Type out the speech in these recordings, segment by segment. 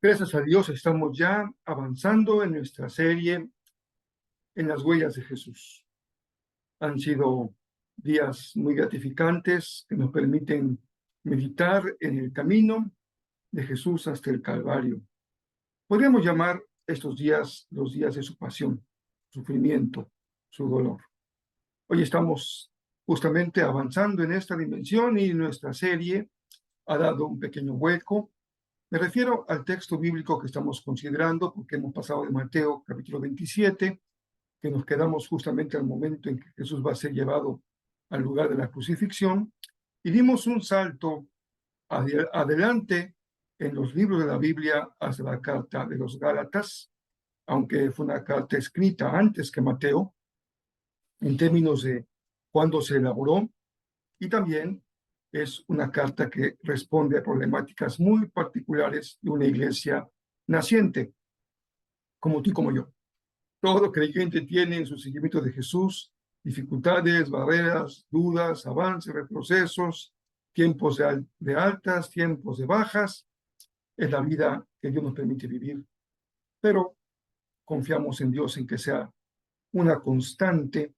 Gracias a Dios estamos ya avanzando en nuestra serie en las huellas de Jesús. Han sido días muy gratificantes que nos permiten meditar en el camino de Jesús hasta el Calvario. Podríamos llamar estos días los días de su pasión, sufrimiento, su dolor. Hoy estamos justamente avanzando en esta dimensión y nuestra serie ha dado un pequeño hueco. Me refiero al texto bíblico que estamos considerando, porque hemos pasado de Mateo capítulo 27, que nos quedamos justamente al momento en que Jesús va a ser llevado al lugar de la crucifixión, y dimos un salto adelante en los libros de la Biblia hasta la carta de los Gálatas, aunque fue una carta escrita antes que Mateo, en términos de cuándo se elaboró, y también es una carta que responde a problemáticas muy particulares de una iglesia naciente, como tú y como yo. Todo creyente tiene en su seguimiento de Jesús dificultades, barreras, dudas, avances, retrocesos, tiempos de altas, tiempos de bajas. Es la vida que Dios nos permite vivir, pero confiamos en Dios en que sea una constante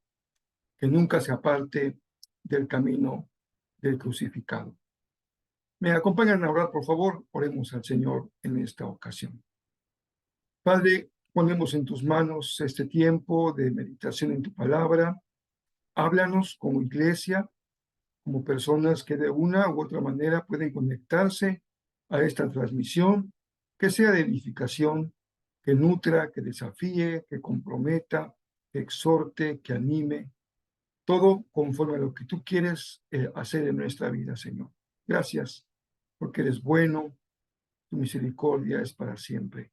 que nunca se aparte del camino del crucificado. Me acompañan a orar, por favor. Oremos al Señor en esta ocasión. Padre, ponemos en tus manos este tiempo de meditación en tu palabra. Háblanos como iglesia, como personas que de una u otra manera pueden conectarse a esta transmisión, que sea de edificación, que nutra, que desafíe, que comprometa, que exhorte, que anime, todo conforme a lo que tú quieres hacer en nuestra vida, Señor. Gracias, porque eres bueno, tu misericordia es para siempre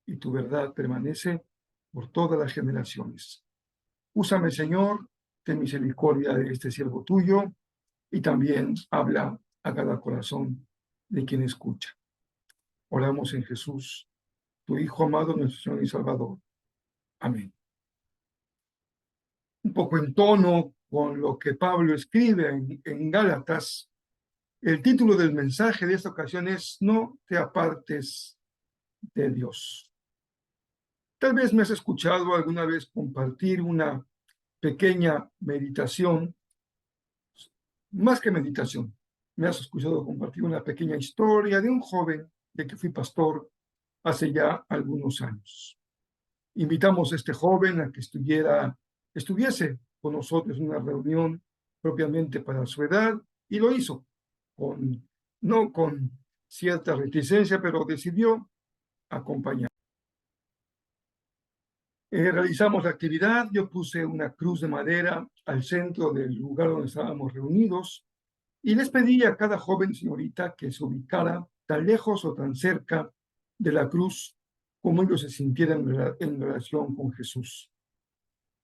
y tu verdad permanece por todas las generaciones. Úsame, Señor, ten misericordia de este siervo tuyo y también habla a cada corazón de quien escucha. Oramos en Jesús, tu Hijo amado, nuestro Señor y Salvador. Amén. Un poco en tono con lo que Pablo escribe en Gálatas, el título del mensaje de esta ocasión es No te apartes de Dios. Tal vez me has escuchado alguna vez compartir una pequeña meditación, más que meditación, me has escuchado compartir una pequeña historia de un joven de que fui pastor hace ya algunos años. Invitamos a este joven a que estuviese con nosotros en una reunión propiamente para su edad, y lo hizo, no con cierta reticencia, pero decidió acompañar. Realizamos la actividad, yo puse una cruz de madera al centro del lugar donde estábamos reunidos y les pedí a cada joven señorita que se ubicara tan lejos o tan cerca de la cruz como ellos se sintieran en relación con Jesús.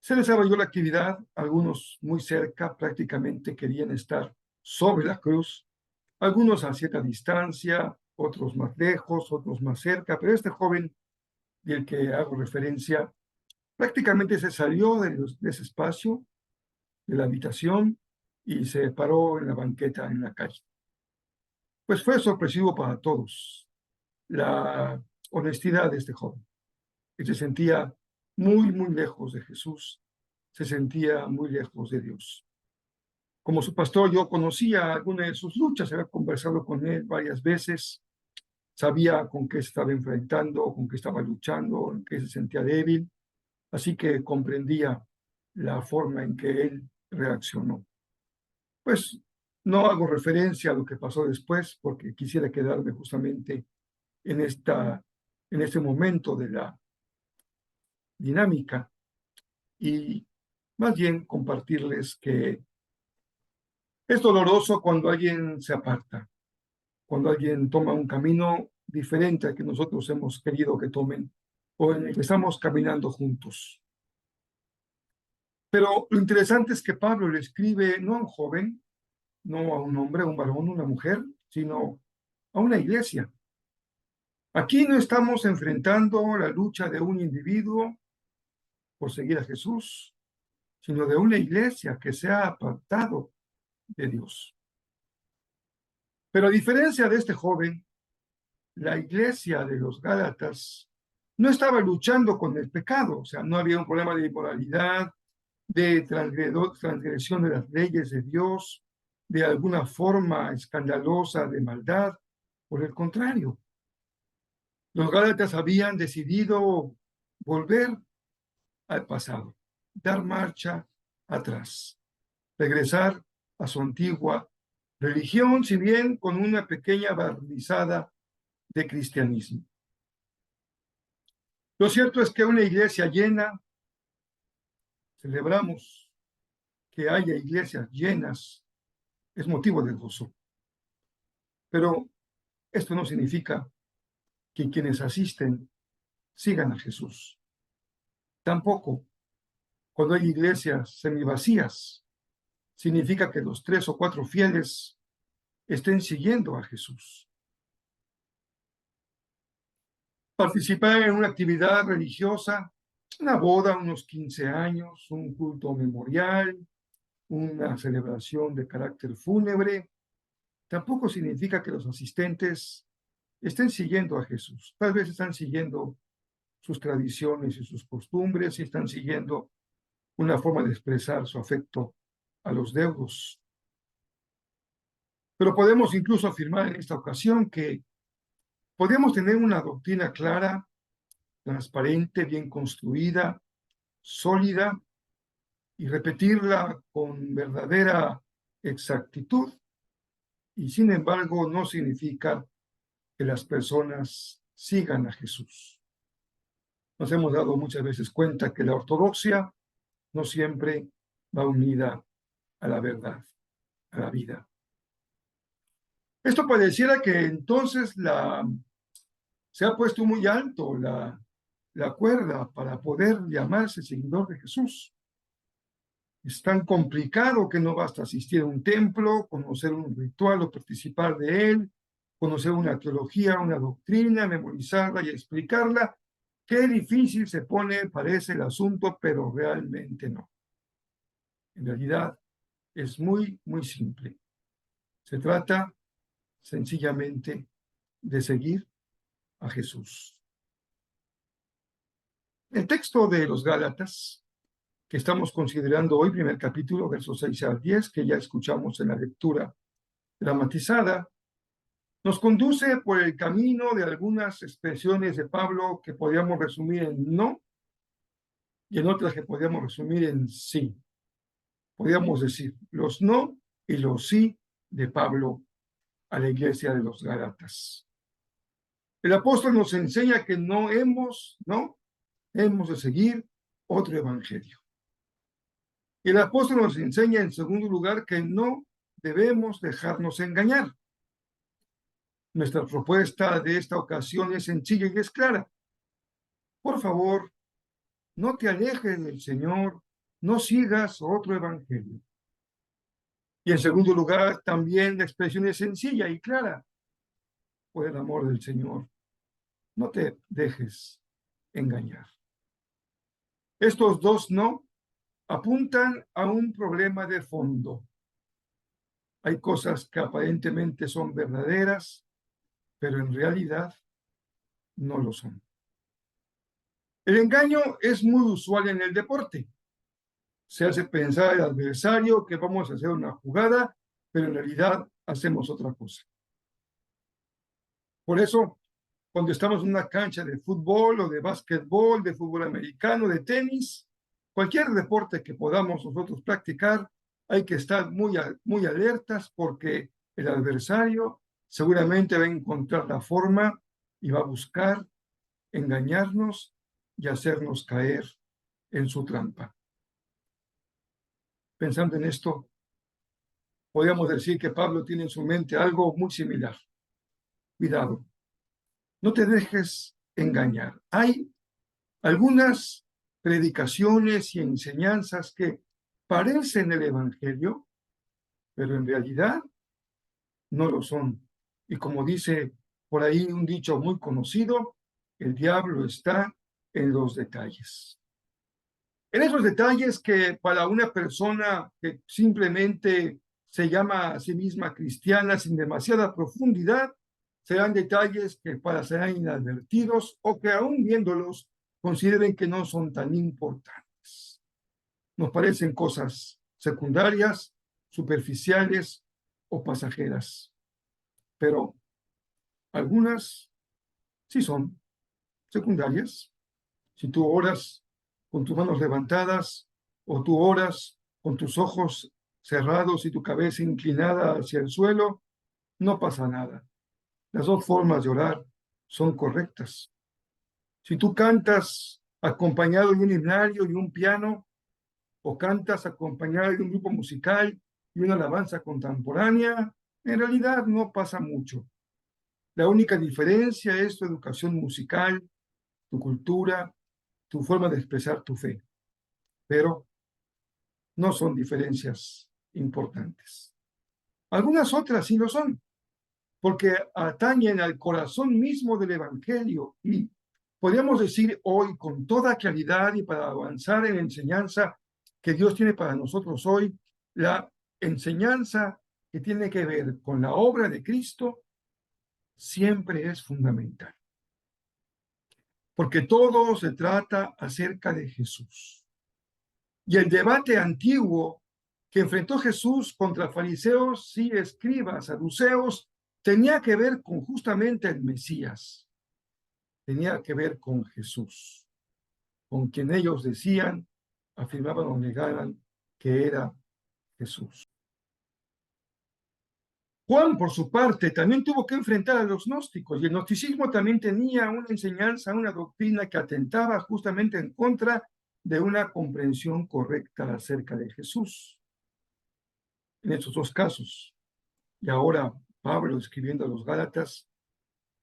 Se desarrolló la actividad, algunos muy cerca, prácticamente querían estar sobre la cruz, algunos a cierta distancia, otros más lejos, otros más cerca, pero este joven del que hago referencia prácticamente se salió de ese espacio, de la habitación, y se paró en la banqueta en la calle. Pues fue sorpresivo para todos la honestidad de este joven, que se sentía muy, muy lejos de Jesús, se sentía muy lejos de Dios. Como su pastor, yo conocía algunas de sus luchas, había conversado con él varias veces, sabía con qué se estaba enfrentando, con qué estaba luchando, en qué se sentía débil, así que comprendía la forma en que él reaccionó. Pues no hago referencia a lo que pasó después, porque quisiera quedarme justamente en este momento de la dinámica y más bien compartirles que es doloroso cuando alguien se aparta, cuando alguien toma un camino diferente al que nosotros hemos querido que tomen o en el que estamos caminando juntos. Pero lo interesante es que Pablo le escribe no a un joven, no a un hombre, a un varón, una mujer, sino a una iglesia. Aquí no estamos enfrentando la lucha de un individuo por seguir a Jesús, sino de una iglesia que se ha apartado de Dios. Pero a diferencia de este joven, la iglesia de los Gálatas no estaba luchando con el pecado, o sea, no había un problema de inmoralidad, de transgresión de las leyes de Dios, de alguna forma escandalosa de maldad. Por el contrario, los Gálatas habían decidido volver al pasado, dar marcha atrás, regresar a su antigua religión, si bien con una pequeña barnizada de cristianismo. Lo cierto es que una iglesia llena, celebramos que haya iglesias llenas, es motivo de gozo. Pero esto no significa que quienes asisten sigan a Jesús. Tampoco, cuando hay iglesias semivacías, significa que los 3 o 4 fieles estén siguiendo a Jesús. Participar en una actividad religiosa, una boda, unos 15 años, un culto memorial, una celebración de carácter fúnebre, tampoco significa que los asistentes estén siguiendo a Jesús. Tal vez están siguiendo sus tradiciones y sus costumbres y están siguiendo una forma de expresar su afecto a los deudos. Pero podemos incluso afirmar en esta ocasión que podemos tener una doctrina clara, transparente, bien construida, sólida, y repetirla con verdadera exactitud, y sin embargo no significa que las personas sigan a Jesús. Nos hemos dado muchas veces cuenta que la ortodoxia no siempre va unida a la verdad, a la vida. Esto pareciera que entonces se ha puesto muy alto la cuerda para poder llamarse seguidor de Jesús. Es tan complicado que no basta asistir a un templo, conocer un ritual o participar de él, conocer una teología, una doctrina, memorizarla y explicarla. Qué difícil se pone, parece el asunto, pero realmente no. En realidad es muy, muy simple. Se trata sencillamente de seguir a Jesús. El texto de los Gálatas, que estamos considerando hoy, primer capítulo, versos 6 al 10, que ya escuchamos en la lectura dramatizada, nos conduce por el camino de algunas expresiones de Pablo que podríamos resumir en no y en otras que podríamos resumir en sí. Podríamos decir los no y los sí de Pablo a la iglesia de los Gálatas. El apóstol nos enseña que no hemos de seguir otro evangelio. El apóstol nos enseña, en segundo lugar, que no debemos dejarnos engañar. Nuestra propuesta de esta ocasión es sencilla y es clara. Por favor, no te alejes del Señor, no sigas otro evangelio. Y en segundo lugar, también la expresión es sencilla y clara. Por el amor del Señor, no te dejes engañar. Estos dos no apuntan a un problema de fondo. Hay cosas que aparentemente son verdaderas, pero en realidad no lo son. El engaño es muy usual en el deporte. Se hace pensar al adversario que vamos a hacer una jugada, pero en realidad hacemos otra cosa. Por eso, cuando estamos en una cancha de fútbol o de básquetbol, de fútbol americano, de tenis, cualquier deporte que podamos nosotros practicar, hay que estar muy alertas porque el adversario seguramente va a encontrar la forma y va a buscar engañarnos y hacernos caer en su trampa. Pensando en esto, podríamos decir que Pablo tiene en su mente algo muy similar. Cuidado, no te dejes engañar. Hay algunas predicaciones y enseñanzas que parecen el Evangelio, pero en realidad no lo son. Y como dice por ahí un dicho muy conocido, el diablo está en los detalles. En esos detalles que para una persona que simplemente se llama a sí misma cristiana sin demasiada profundidad, serán detalles que pasarán inadvertidos o que aún viéndolos consideren que no son tan importantes. Nos parecen cosas secundarias, superficiales o pasajeras, pero algunas sí son secundarias. Si tú oras con tus manos levantadas o tú oras con tus ojos cerrados y tu cabeza inclinada hacia el suelo, no pasa nada. Las dos formas de orar son correctas. Si tú cantas acompañado de un himnario y un piano, o cantas acompañado de un grupo musical y una alabanza contemporánea, en realidad no pasa mucho. La única diferencia es tu educación musical, tu cultura, tu forma de expresar tu fe. Pero no son diferencias importantes. Algunas otras sí lo son, porque atañen al corazón mismo del Evangelio y podríamos decir hoy con toda claridad y para avanzar en la enseñanza que Dios tiene para nosotros hoy, la enseñanza que tiene que ver con la obra de Cristo siempre es fundamental, porque todo se trata acerca de Jesús. Y el debate antiguo que enfrentó Jesús contra fariseos y escribas, saduceos, tenía que ver con justamente el Mesías, tenía que ver con Jesús, con quien ellos decían, afirmaban o negaban que era Jesús. Juan, por su parte, también tuvo que enfrentar a los gnósticos, y el gnosticismo también tenía una enseñanza, una doctrina que atentaba justamente en contra de una comprensión correcta acerca de Jesús. En estos dos casos, y ahora Pablo escribiendo a los Gálatas,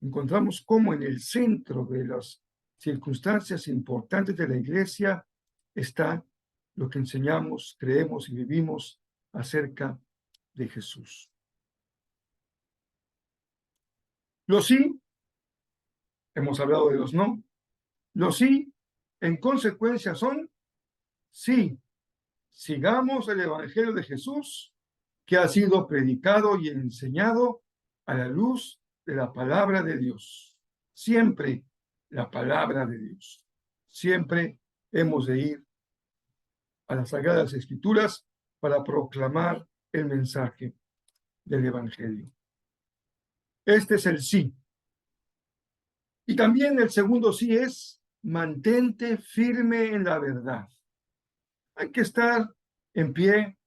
encontramos cómo en el centro de las circunstancias importantes de la iglesia está lo que enseñamos, creemos y vivimos acerca de Jesús. Los sí, hemos hablado de los no. Los sí, en consecuencia, son sí. Sigamos el Evangelio de Jesús, que ha sido predicado y enseñado a la luz de la palabra de Dios. Siempre la palabra de Dios. Siempre hemos de ir a las Sagradas Escrituras para proclamar el mensaje del Evangelio. Este es el sí. Y también el segundo sí es mantente firme en la verdad. Hay que estar en pie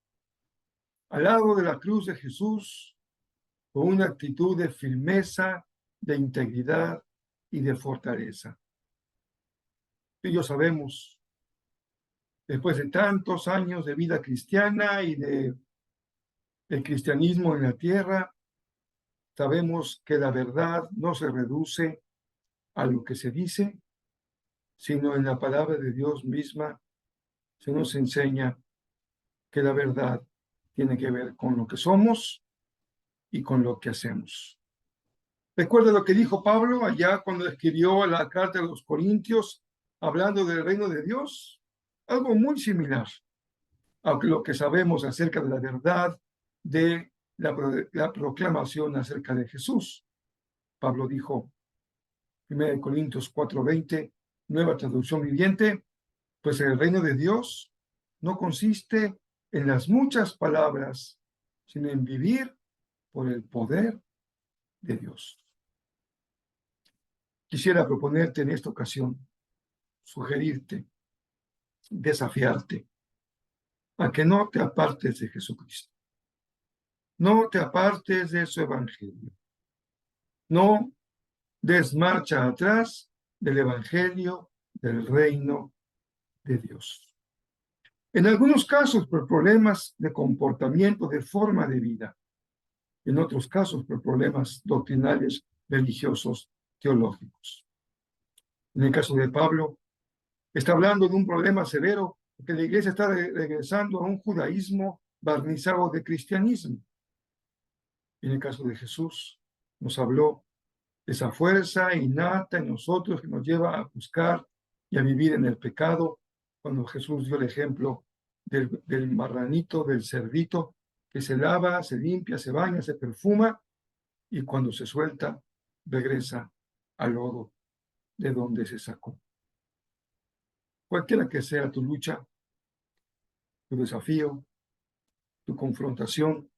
al lado de la cruz de Jesús con una actitud de firmeza, de integridad y de fortaleza. Ellos sabemos, después de tantos años de vida cristiana y de el cristianismo en la tierra, sabemos que la verdad no se reduce a lo que se dice, sino en la palabra de Dios misma se nos enseña que la verdad tiene que ver con lo que somos y con lo que hacemos. Recuerda lo que dijo Pablo allá cuando escribió la carta a los Corintios, hablando del reino de Dios, algo muy similar a lo que sabemos acerca de la verdad de la proclamación acerca de Jesús. Pablo dijo, 1 Corintios 4:20, nueva traducción viviente, pues el reino de Dios no consiste en las muchas palabras, sino en vivir por el poder de Dios. Quisiera proponerte en esta ocasión, sugerirte, desafiarte, a que no te apartes de Jesucristo. No te apartes de su evangelio. No des marcha atrás del evangelio del reino de Dios. En algunos casos por problemas de comportamiento, de forma de vida. En otros casos por problemas doctrinales, religiosos, teológicos. En el caso de Pablo, está hablando de un problema severo, porque la iglesia está regresando a un judaísmo barnizado de cristianismo. En el caso de Jesús, nos habló de esa fuerza innata en nosotros que nos lleva a buscar y a vivir en el pecado, cuando Jesús dio el ejemplo del marranito, del cerdito, que se lava, se limpia, se baña, se perfuma, y cuando se suelta, regresa al lodo de donde se sacó. Cualquiera que sea tu lucha, tu desafío, tu confrontación,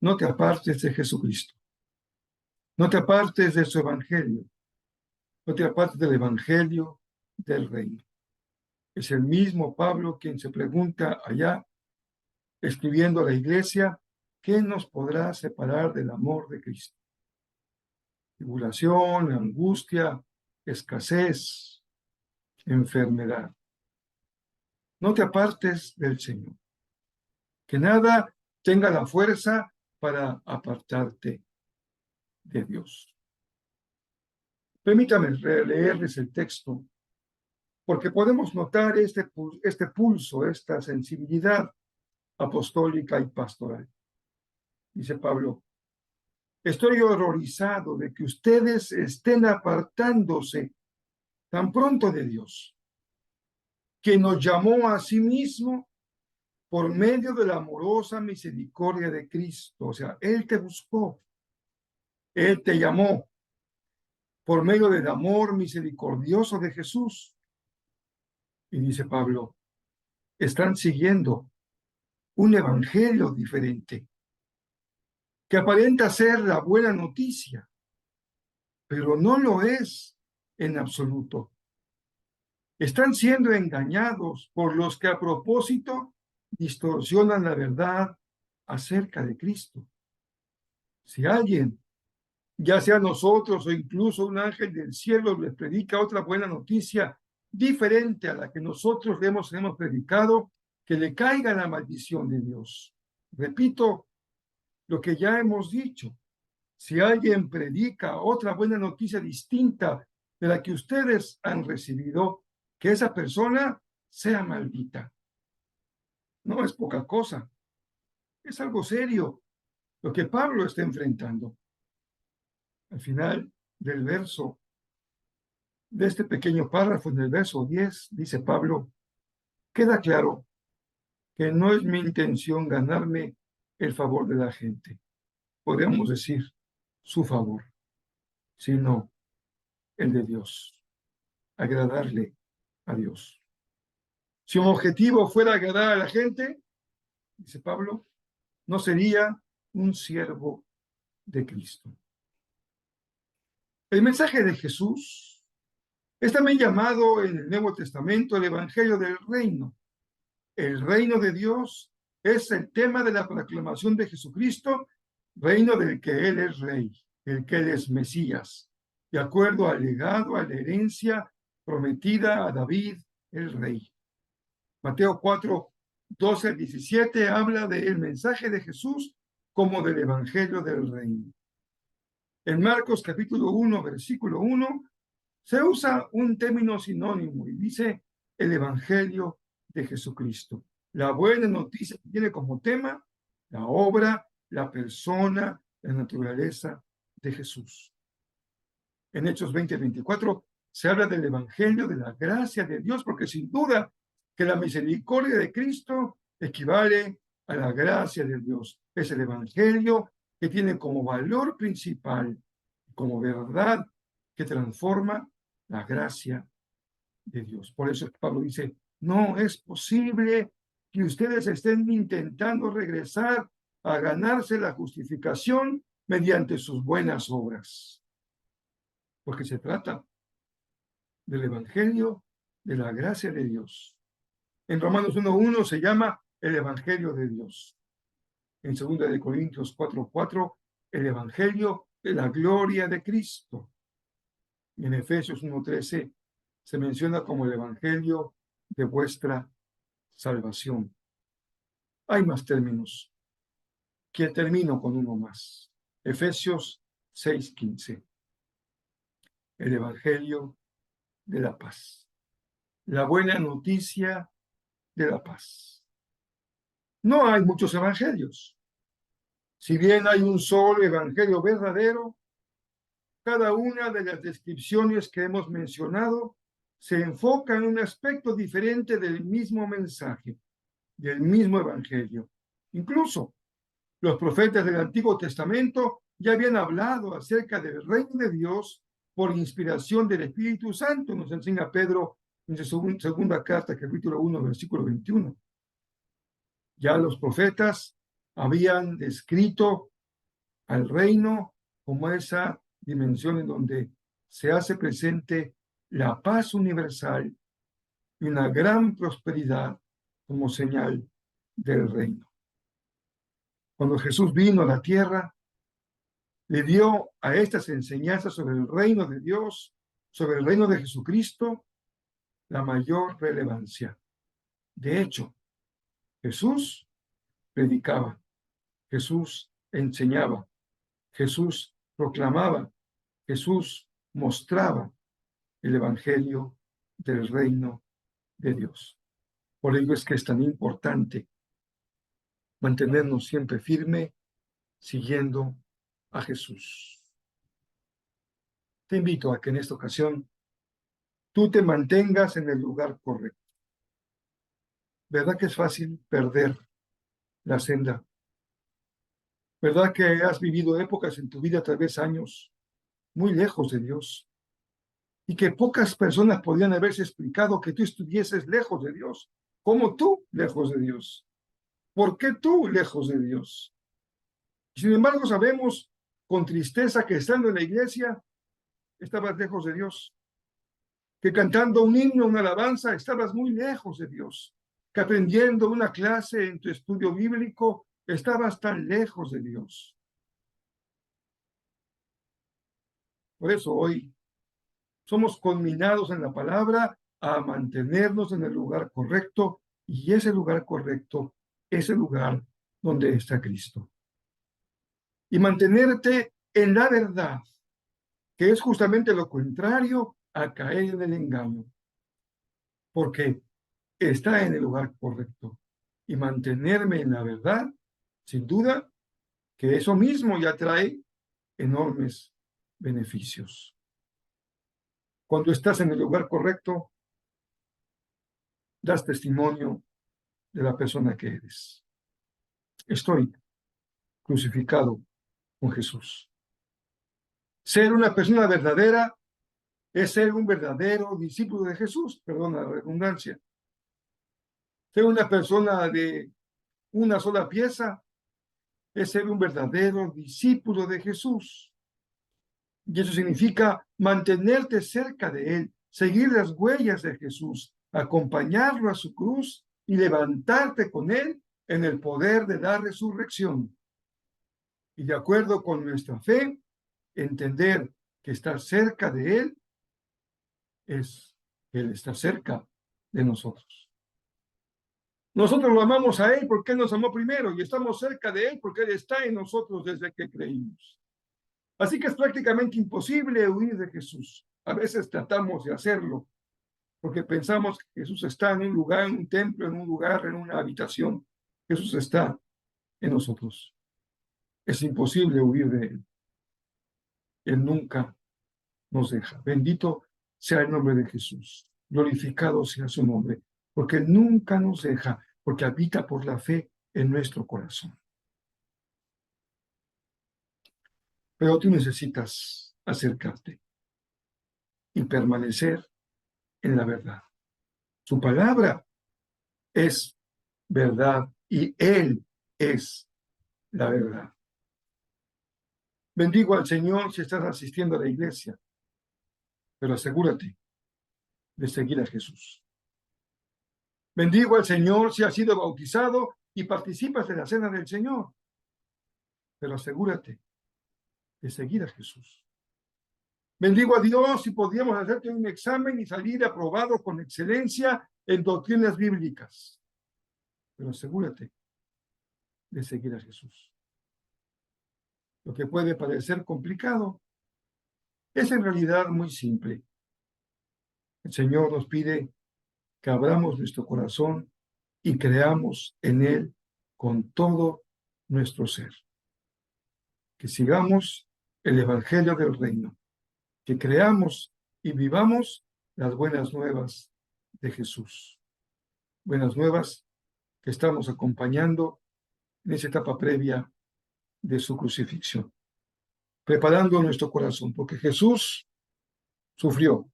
no te apartes de Jesucristo. No te apartes de su evangelio. No te apartes del evangelio del reino. Es el mismo Pablo quien se pregunta allá, escribiendo a la iglesia, ¿qué nos podrá separar del amor de Cristo? Tribulación, angustia, escasez, enfermedad. No te apartes del Señor. Que nada tenga la fuerza para apartarte de Dios. Permítame releerles el texto, porque podemos notar este pulso, esta sensibilidad apostólica y pastoral. Dice Pablo, estoy horrorizado de que ustedes estén apartándose tan pronto de Dios, que nos llamó a sí mismo por medio de la amorosa misericordia de Cristo. O sea, Él te buscó, Él te llamó por medio del amor misericordioso de Jesús. Y dice Pablo, están siguiendo un evangelio diferente, que aparenta ser la buena noticia, pero no lo es en absoluto. Están siendo engañados por los que a propósito distorsionan la verdad acerca de Cristo. Si alguien, ya sea nosotros o incluso un ángel del cielo, les predica otra buena noticia diferente a la que nosotros hemos predicado, que le caiga la maldición de Dios. Repito lo que ya hemos dicho. Si alguien predica otra buena noticia distinta de la que ustedes han recibido, que esa persona sea maldita. No es poca cosa. Es algo serio lo que Pablo está enfrentando. Al final del verso, de este pequeño párrafo, en el verso 10, dice Pablo, queda claro que no es mi intención ganarme el favor de la gente, podríamos decir su favor, sino el de Dios, agradarle a Dios. Si un objetivo fuera agradar a la gente, dice Pablo, no sería un siervo de Cristo. El mensaje de Jesús es también llamado en el Nuevo Testamento el Evangelio del Reino. El reino de Dios es el tema de la proclamación de Jesucristo, reino del que Él es rey, del que Él es Mesías, de acuerdo al legado, a la herencia prometida a David, el rey. Mateo 4, 12 al 17 habla del mensaje de Jesús como del Evangelio del reino. En Marcos capítulo 1, versículo 1, se usa un término sinónimo y dice el Evangelio de Jesucristo. La buena noticia que tiene como tema la obra, la persona, la naturaleza de Jesús. En Hechos 20-24 se habla del Evangelio de la gracia de Dios, porque sin duda que la misericordia de Cristo equivale a la gracia de Dios. Es el Evangelio que tiene como valor principal, como verdad que transforma la gracia de Dios. Por eso Pablo dice, no es posible que ustedes estén intentando regresar a ganarse la justificación mediante sus buenas obras. Porque se trata del Evangelio de la gracia de Dios. En Romanos 1:1 se llama el Evangelio de Dios. En 2 Corintios 4:4, el Evangelio de la gloria de Cristo. Y en Efesios 1:13 se menciona como el Evangelio de vuestra salvación. Hay más términos, que termino con uno más. Efesios 6:15. El Evangelio de la paz. La buena noticia de la paz. No hay muchos evangelios. Si bien hay un solo evangelio verdadero, cada una de las descripciones que hemos mencionado se enfoca en un aspecto diferente del mismo mensaje, del mismo evangelio. Incluso los profetas del Antiguo Testamento ya habían hablado acerca del reino de Dios por inspiración del Espíritu Santo, nos enseña Pedro en su segunda carta, capítulo 1, versículo 21. Ya los profetas habían descrito al reino como esa dimensión en donde se hace presente la paz universal y una gran prosperidad como señal del reino. Cuando Jesús vino a la tierra, le dio a estas enseñanzas sobre el reino de Dios, sobre el reino de Jesucristo, la mayor relevancia. De hecho, Jesús predicaba, Jesús enseñaba, Jesús proclamaba, Jesús mostraba el evangelio del reino de Dios. Por ello es que es tan importante mantenernos siempre firme siguiendo a Jesús. Te invito a que en esta ocasión tú te mantengas en el lugar correcto. ¿Verdad que es fácil perder la senda? ¿Verdad que has vivido épocas en tu vida, tal vez años, muy lejos de Dios? Y que pocas personas podrían haberse explicado que tú estuvieses lejos de Dios. ¿Cómo tú lejos de Dios? ¿Por qué tú lejos de Dios? Sin embargo, sabemos con tristeza que estando en la iglesia, estabas lejos de Dios. Que cantando un himno, una alabanza, estabas muy lejos de Dios. Que aprendiendo una clase en tu estudio bíblico, estabas tan lejos de Dios. Por eso hoy somos conminados en la palabra a mantenernos en el lugar correcto, y ese lugar correcto es el lugar donde está Cristo. Y mantenerte en la verdad, que es justamente lo contrario a caer en el engaño, porque está en el lugar correcto. Y mantenerme en la verdad, sin duda, que eso mismo ya trae enormes beneficios. Cuando estás en el lugar correcto, das testimonio de la persona que eres. Estoy crucificado con Jesús. Ser una persona verdadera es ser un verdadero discípulo de Jesús, perdona la redundancia. Ser una persona de una sola pieza es ser un verdadero discípulo de Jesús. Y eso significa mantenerte cerca de Él, seguir las huellas de Jesús, acompañarlo a su cruz y levantarte con Él en el poder de la resurrección. Y de acuerdo con nuestra fe, entender que estar cerca de Él es que Él está cerca de nosotros. Nosotros lo amamos a Él porque Él nos amó primero y estamos cerca de Él porque Él está en nosotros desde que creímos. Así que es prácticamente imposible huir de Jesús. A veces tratamos de hacerlo porque pensamos que Jesús está en un lugar, en un templo, en un lugar, en una habitación. Jesús está en nosotros. Es imposible huir de Él. Él nunca nos deja. Bendito sea el nombre de Jesús. Glorificado sea su nombre, porque Él nunca nos deja, porque habita por la fe en nuestro corazón. Pero tú necesitas acercarte y permanecer en la verdad. Su palabra es verdad y Él es la verdad. Bendigo al Señor si estás asistiendo a la iglesia, pero asegúrate de seguir a Jesús. Bendigo al Señor si has sido bautizado y participas de la cena del Señor, pero asegúrate de seguir a Jesús. Bendigo a Dios si podríamos hacerte un examen y salir aprobado con excelencia en doctrinas bíblicas, pero asegúrate de seguir a Jesús. Lo que puede parecer complicado es en realidad muy simple. El Señor nos pide que abramos nuestro corazón y creamos en Él con todo nuestro ser. Que sigamos el Evangelio del Reino, que creamos y vivamos las buenas nuevas de Jesús. Buenas nuevas que estamos acompañando en esa etapa previa de su crucifixión. preparando nuestro corazón, porque Jesús sufrió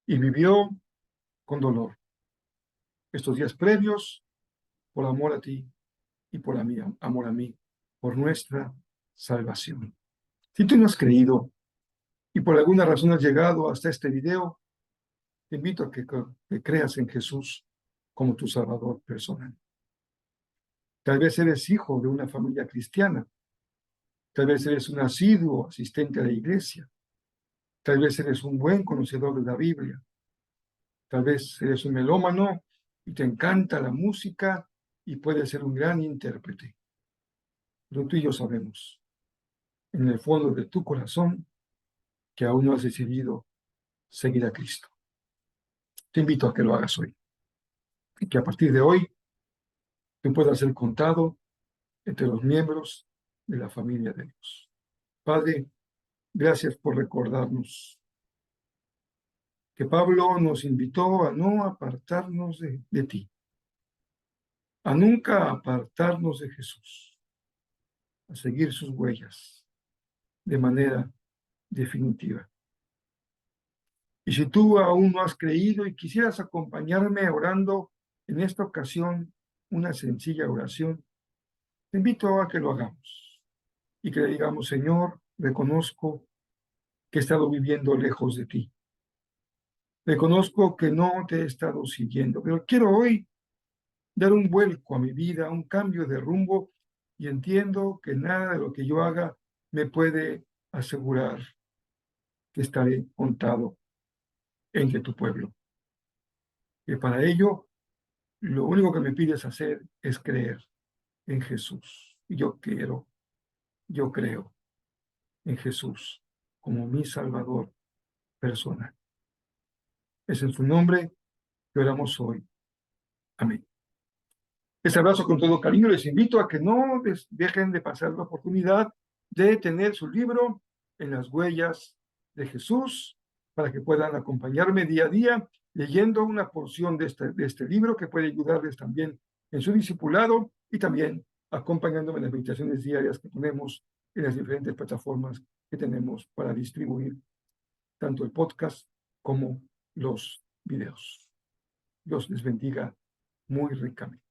y vivió con dolor estos días previos por amor a ti y por amor a mí, por nuestra salvación. Si tú no has creído y por alguna razón has llegado hasta este video, te invito a que creas en Jesús como tu Salvador personal. Tal vez eres hijo de una familia cristiana, tal vez eres un asiduo asistente a la iglesia, tal vez eres un buen conocedor de la Biblia, tal vez eres un melómano y te encanta la música y puedes ser un gran intérprete. Pero tú y yo sabemos, en el fondo de tu corazón, que aún no has decidido seguir a Cristo. Te invito a que lo hagas hoy y que a partir de hoy tú puedas ser contado entre los miembros de la familia de Dios. Padre, gracias por recordarnos que Pablo nos invitó a no apartarnos de ti, a nunca apartarnos de Jesús, a seguir sus huellas de manera definitiva. Y si tú aún no has creído y quisieras acompañarme orando en esta ocasión una sencilla oración, te invito a que lo hagamos y que le digamos: Señor, reconozco que he estado viviendo lejos de ti. Reconozco que no te he estado siguiendo, pero quiero hoy dar un vuelco a mi vida, un cambio de rumbo, y entiendo que nada de lo que yo haga me puede asegurar que estaré contado entre tu pueblo. Y para ello, lo único que me pides hacer es creer en Jesús. Y yo creo en Jesús como mi Salvador personal. Es en su nombre que oramos hoy. Amén. Este abrazo con todo cariño. Les invito a que no dejen de pasar la oportunidad de tener su libro En las huellas de Jesús, para que puedan acompañarme día a día leyendo una porción de este libro que puede ayudarles también en su discipulado y también acompañándome en las meditaciones diarias que ponemos en las diferentes plataformas que tenemos para distribuir tanto el podcast como los videos. Dios les bendiga muy ricamente.